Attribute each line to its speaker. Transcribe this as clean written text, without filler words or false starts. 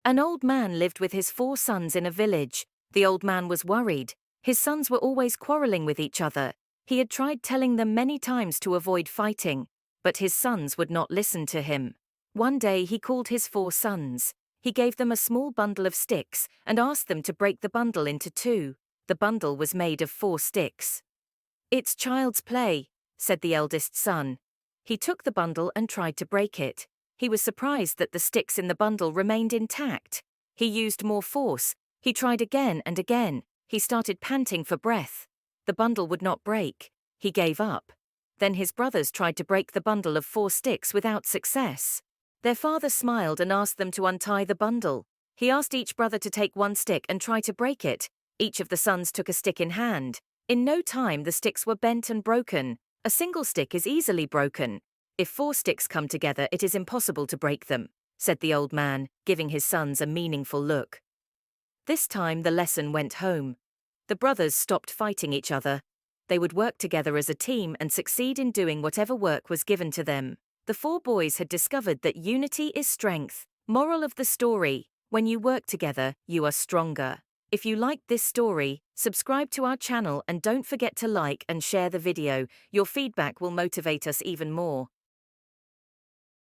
Speaker 1: An old man lived with his 4 sons in a village. The old man was worried. His sons were always quarreling with each other. He had tried telling them many times to avoid fighting, but his sons would not listen to him. One day he called his 4 sons. He gave them a small bundle of sticks and asked them to break the bundle into 2. The bundle was made of 4 sticks. "It's child's play," said the eldest son. He took the bundle and tried to break it. He was surprised that the sticks in the bundle remained intact. He used more force. He tried again and again. He started panting for breath. The bundle would not break. He gave up. Then his brothers tried to break the bundle of 4 sticks without success. Their father smiled and asked them to untie the bundle. He asked each brother to take 1 stick and try to break it. Each of the sons took a stick in hand. In no time the sticks were bent and broken. A single stick is easily broken. If 4 sticks come together, it is impossible to break them, said the old man, giving his sons a meaningful look. This time the lesson went home. The brothers stopped fighting each other. They would work together as a team and succeed in doing whatever work was given to them. The 4 boys had discovered that unity is strength. Moral of the story: when you work together, you are stronger. If you liked this story, subscribe to our channel and don't forget to like and share the video. Your feedback will motivate us even more.